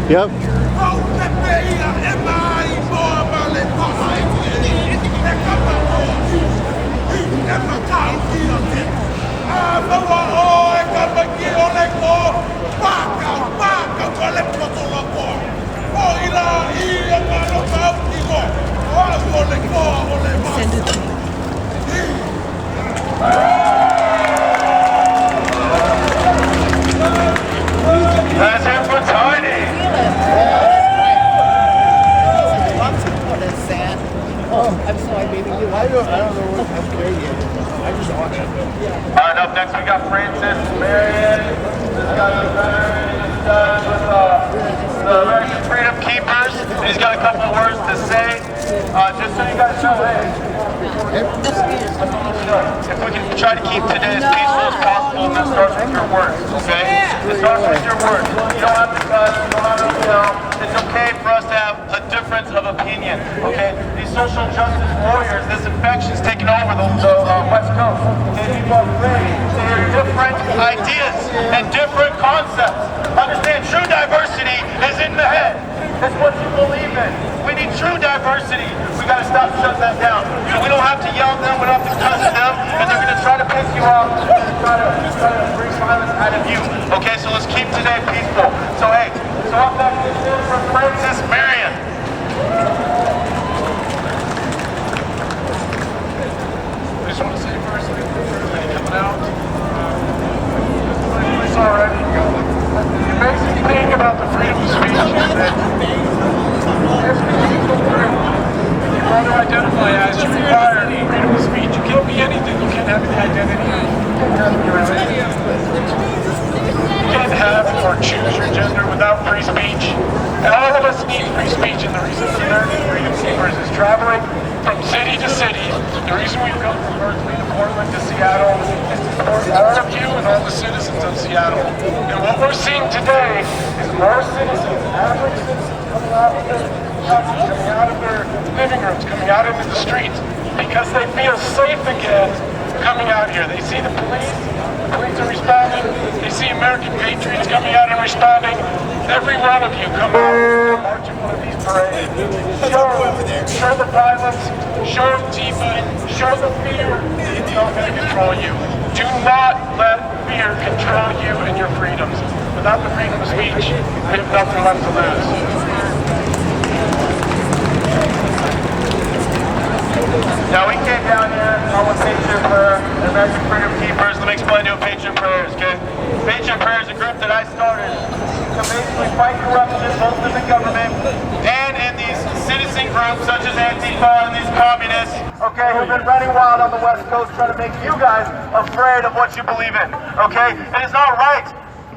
Yep. Send it to me. That's it for Tiny. I'm sorry, baby. I don't know what I'm there yet. I just watched it. All right, up next we got Francis Marion. This guy's with the American Freedom Keepers. He's got a couple of words to say. Just so you guys know, hey, if we can try to keep today as peaceful as possible, this starts with your words, okay? It starts with your words. You don't have to cuss, you don't have to yell. It's okay for us to have a difference of opinion, okay? These social justice warriors, this infection's taken over the West Coast. Okay, people are afraid to hear different ideas and different concepts. Understand, true diversity is in the head. It's what you believe in. We need true diversity. We gotta stop shutting that down. So we don't have to yell at them, we don't have to cuss at them, and they're gonna try to piss you off and try to bring violence out of you. Okay, so let's keep today peaceful. So hey, so up next is from Francis Marion. I just want to say first, thank you for everybody coming out. It's already the amazing thing about the freedom of speech is that if you want to identify as, you require freedom of speech. You can't be anything. You can't have any identity. You can't have or choose your gender without free speech. And all of us need free speech, and the reason the American Freedom Keepers is traveling from city to city, the reason we've come from Berkeley to Portland to Seattle is to support all of you and all the citizens of Seattle. And what we're seeing today is more citizens, average citizens, coming out of their living rooms, coming out into the streets, because they feel safe again coming out here. They see the police are responding, they see American patriots coming out and responding. Every one of you come out and march in one of these parades. Show the violence, show Antifa, show the fear. It's not going to control you. Do not let fear control you and your freedoms. Without the freedom of speech, we have nothing left to lose. Now we came down here on with Patriot Prayer, the American Freedom Keepers. Let me explain to you what Patriot Prayer is, okay? Patriot Prayer is a group that I started to basically fight corruption, both in the government and in these citizen groups such as Antifa and these communists, okay, who've been running wild on the West Coast trying to make you guys afraid of what you believe in, okay? And it's not right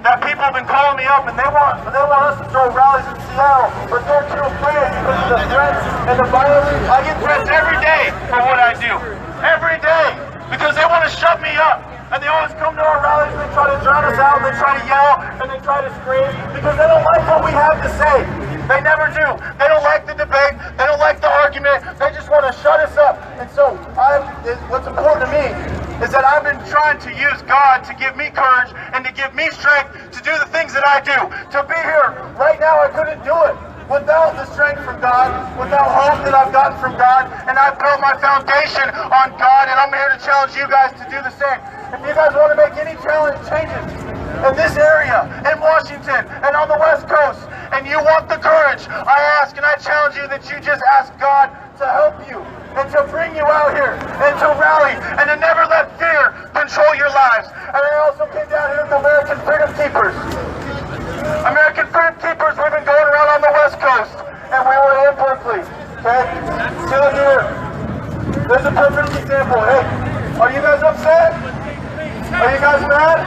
that people have been calling me up and they want us to throw rallies in Seattle, but they're too afraid because of the threats and the violence. I get threats every day for what I do. Every day. Because they want to shut me up. And they always come to our rallies and they try to drown us out, they try to yell, and they try to scream because they don't like what we have to say. They never do. They don't like the debate, they don't like the argument, they just want to shut us up. And so what's important to me is that I've been trying to use God to give me courage and to give me strength to do the things that I do. To be here right now, I couldn't do it without the strength from God, without hope that I've gotten from God, and I've built my foundation on God, and I'm here to challenge you guys to do the same. If you guys want to make any changes in this area, in Washington, and on the West Coast, and you want the courage, I ask and I challenge you that you just ask God to help you, and to bring you out here, and to rally, and to never let fear control your lives. And I also came down here with the American Freedom Keepers. American Freedom Keepers, we've been going around on the West Coast, and we were in Berkeley, okay? See here. There's a perfect example. Hey, are you guys upset? Are you guys mad?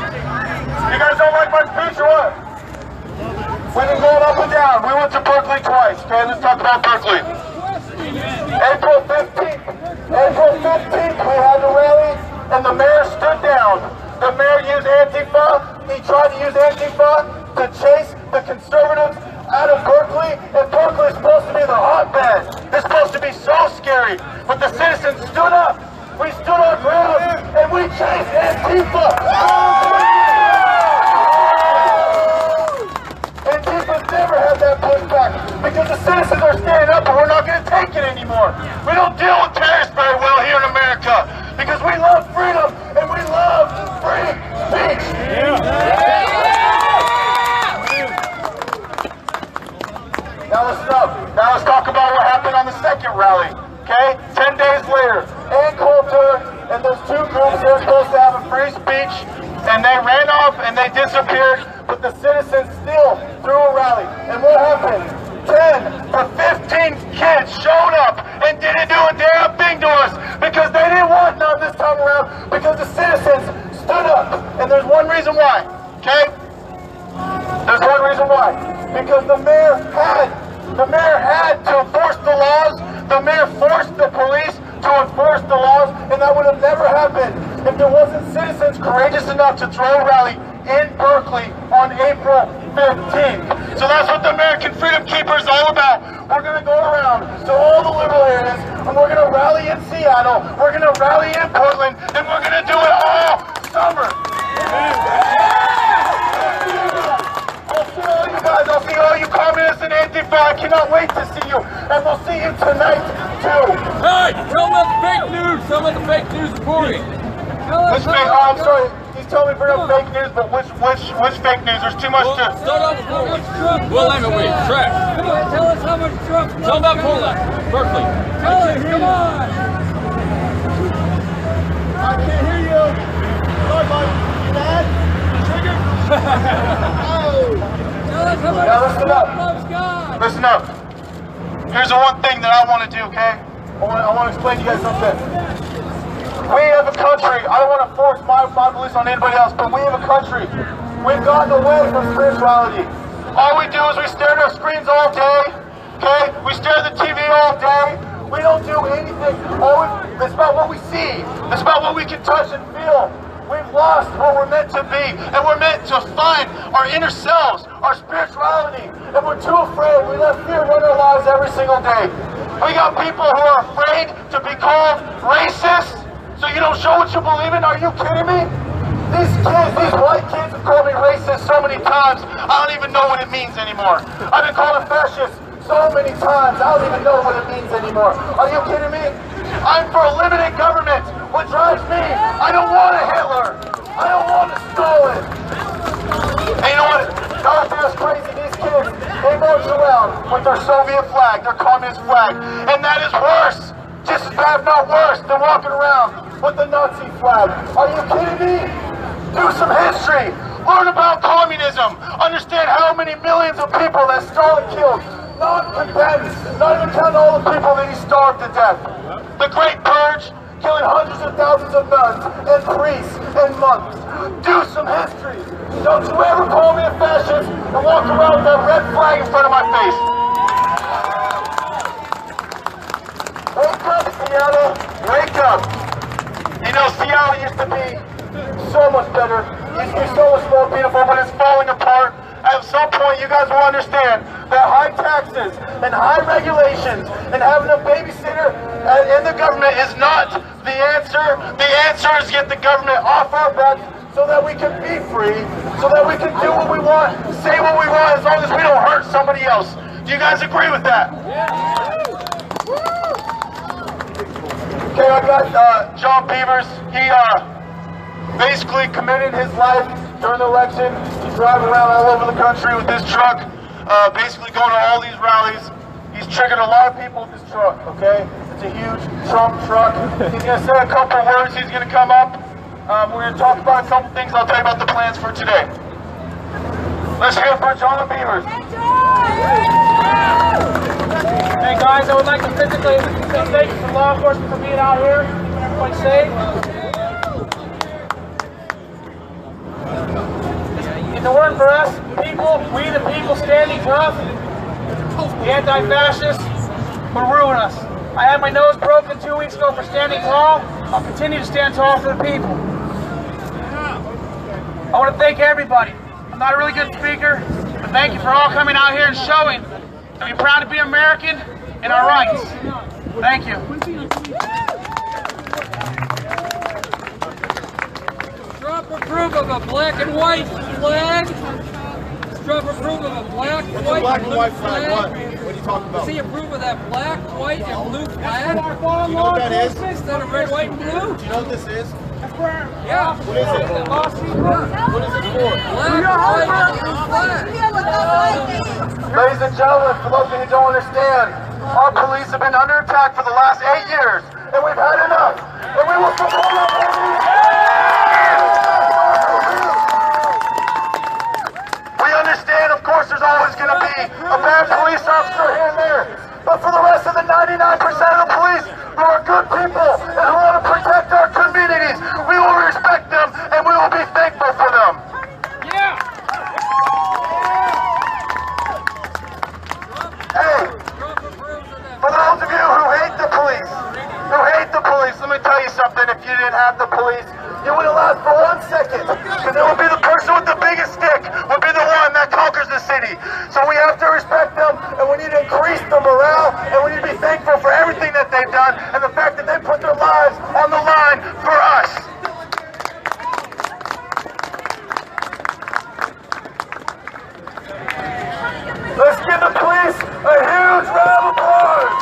You guys don't like my speech or what? We've been going up and down. We went to Berkeley twice, okay? Let's talk about Berkeley. April 15th, we had a rally, and the mayor stood down. The mayor used Antifa. He tried to use Antifa to chase the conservatives out of Berkeley, and Berkeley is supposed to be the hotbed. It's supposed to be so scary, but the citizens stood up. We stood our ground, and we chased Antifa. Antifa's never had that because the citizens are standing up and we're not going to take it anymore. We don't deal with terrorists very well here in America because we love freedom and we love free speech. Now listen up. Now let's talk about what happened on the second rally. Okay? 10 days later, Ann Coulter and those two groups, they were supposed to have a free speech, and they ran off and they disappeared, but the citizens still threw a rally. And what happened? 10 to 15 kids showed up and didn't do a damn thing to us because they didn't want none this time around because the citizens stood up. And there's one reason why, okay? There's one reason why. Because the mayor had to enforce the laws. The mayor forced the police to enforce the laws, and that would have never happened if there wasn't citizens courageous enough to throw a rally in Berkeley on April 15th. So that's what the American Freedom Keeper is all about. We're going to go around to all the liberal areas, and we're going to rally in Seattle, we're going to rally in Portland, and we're going to do it all summer. I'll see all you communists and Antifa. I cannot wait to see you. And we'll see you tonight, too. Hey, tell them about the fake news. Tell them about the fake news reporting. I'm sorry. He's telling me to bring up fake news, but which fake news? There's too much to... Start off with how much Trump. Well, I'm away. Trash. Come on, tell us how much Trump. Tell them about Portland. Berkeley. Tell us, come on. I can't hear you. Sorry, bud. You mad? Trigger? Tell us how much Now listen Trump up. loves God. Listen up. Here's the one thing that I want to do, okay? I want to explain to you guys something. We have a country. I don't want to force my beliefs on anybody else, but we have a country. We've gotten away from spirituality. All we do is we stare at our screens all day, okay? We stare at the TV all day. We don't do anything. It's about what we see. It's about what we can touch and feel. We've lost what we're meant to be, and we're meant to find our inner selves, our spirituality, and we're too afraid. We let fear run our lives every single day. We got people who are afraid to be called racist, so you don't show what you believe in. Are you kidding me? These white kids have called me racist so many times, I don't even know what it means anymore. I've been called a fascist so many times, I don't even know what it means anymore. Are you kidding me? I'm for a limited government. What drives me? I don't want a Hitler. I don't want a Stalin. And you know what? That was crazy. These kids, they march around with their Soviet flag, their communist flag. And that is worse, just as bad, if not worse, than walking around with the Nazi flag. Are you kidding me? Do some history. Learn about communism. Understand how many millions of people that Stalin killed. Non-combatants, not even counting all the people that he starved to death. The Great Purge, killing hundreds of thousands of nuns and priests and monks. Do some history. Don't you ever call me a fascist and walk around with that red flag in front of my face. Wake up, Seattle. Wake up. You know, Seattle used to be so much better. It used to be so much more beautiful, but it's falling apart. At some point, you guys will understand that high taxes and high regulations and having a babysitter in the government is not the answer. The answer is get the government off our backs so that we can be free, so that we can do what we want, say what we want, as long as we don't hurt somebody else. Do you guys agree with that? Okay, I got John Beavers. He basically committed his life during the election. He's driving around all over the country with his truck, basically going to all these rallies. He's triggered a lot of people with his truck, okay? It's a huge Trump truck. He's going to say a couple words. He's going to come up. We're going to talk about a couple things. I'll tell you about the plans for today. Let's hear it for John Beavers. Hey guys, I would like to physically say thank you to law enforcement for being out here, keeping everybody safe. In the word for us, people, we the people standing tough, the anti-fascists will ruin us. I had my nose broken 2 weeks ago for standing tall. I'll continue to stand tall for the people. I want to thank everybody. I'm not a really good speaker, but thank you for all coming out here and showing that we're proud to be American and our rights. Thank you. Trump approve of a black and white flag? Trump approve of a black, What's a white, black and and blue white flag? What? flag? What are you talking about? Does he approve of that black, white, and blue flag? Do you know what that is? Instead of red, white, and blue? Do you know what this is? Yeah. What is it? What is it for? Black, white, and blue flag. Ladies and gentlemen, for those of you who don't understand, our police have been under attack for the last 8 years, and we've had enough, and we will support our police. We understand, of course, there's always going to be a bad police officer here and there, but for the rest of the 99% of the police who are good people and who want to protect our communities, we will respect them and we will be thankful for them. Yeah. Hey, Trump approves of that. for those of you who hate the police, let me tell you something. If you didn't have the police, you wouldn't last for 1 second. Because it would be the person with the biggest stick would be the one that conquers the city. So we have to respect them, and we need to increase the morale, and we need to be thankful for everything that they've done, and the fact that they put their lives on the line for us. Let's give the police a huge round of applause.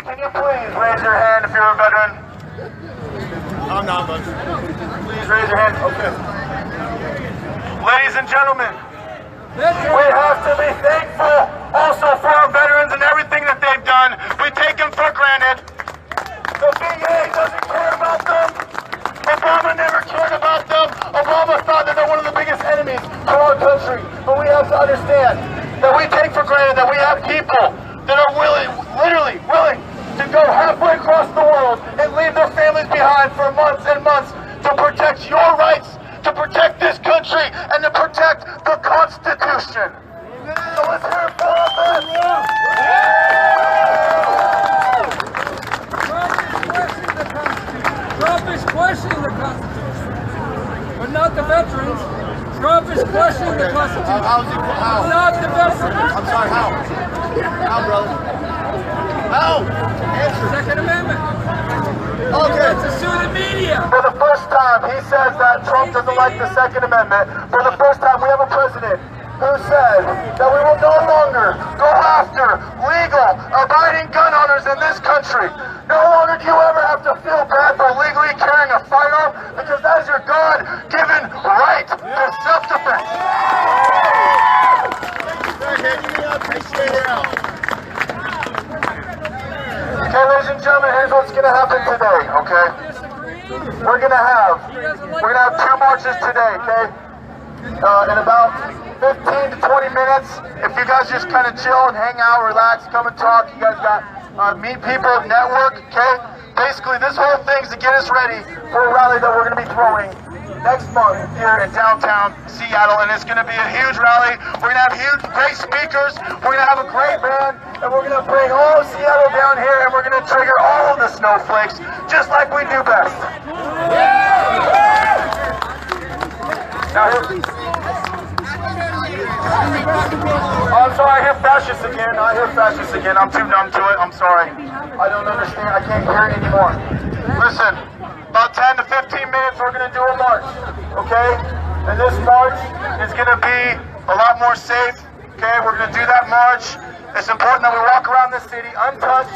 Can you please raise your hand if you're a veteran? I'm not, but Please raise your hand. Okay. Ladies and gentlemen, we have to be thankful also for our veterans and everything that they've done. We take them for granted. The VA doesn't care about them. Obama never cared about them. Obama thought that they're one of the biggest enemies for our country. But we have to understand that we take for granted that we have people that are literally willing to go halfway across the world and leave their families behind for months and months to protect your rights, to protect this country, and to protect the Constitution. So let's hear it for our veterans. Trump is questioning the Constitution, but not the veterans. Trump is questioning the Constitution, how? not the veterans. I'm sorry, how? How, brother? How? Answer. Second Amendment. Okay. To sue the media. For the first time, he says that Trump doesn't like the Second Amendment. For the first time, we have a president who said that we will no longer go after legal, abiding gun owners in this country. No longer do you ever have to feel bad for legally carrying a firearm, because that is your God-given right to self-defense. Appreciate it. Okay, ladies and gentlemen, here's what's going to happen today, okay? We're gonna have 2 marches today, okay? In about 15 to 20 minutes. If you guys just kind of chill and hang out, relax, come and talk. You guys got meet people, network, okay? Basically, this whole thing's to get us ready for a rally that we're gonna be throwing next month here in downtown Seattle, and it's gonna be a huge rally. We're gonna have great speakers. We're gonna have a great band, and we're gonna bring all of Seattle down here, and we're gonna trigger all of the snowflakes, just like we do best. Now, I'm sorry, I hear fascists again. I'm too numb to it. I'm sorry. I don't understand. I can't hear it anymore. Listen, about 10 to 15 minutes, we're going to do a march, okay? And this march is going to be a lot more safe, okay? We're going to do that march. It's important that we walk around the city untouched,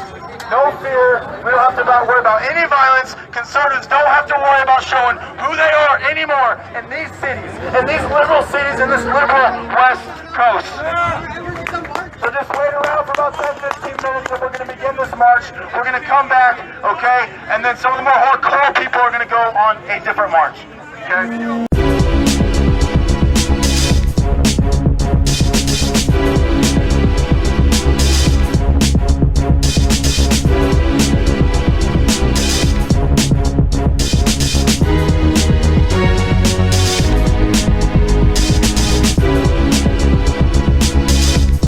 no fear. We don't have to worry about any violence. Conservatives don't have to worry about showing who they are anymore in these cities, in these liberal cities, in this liberal West Coast. So just wait around for about 10-15 minutes and we're going to begin this march. We're going to come back, okay? And then some of the more hardcore people are going to go on a different march, okay?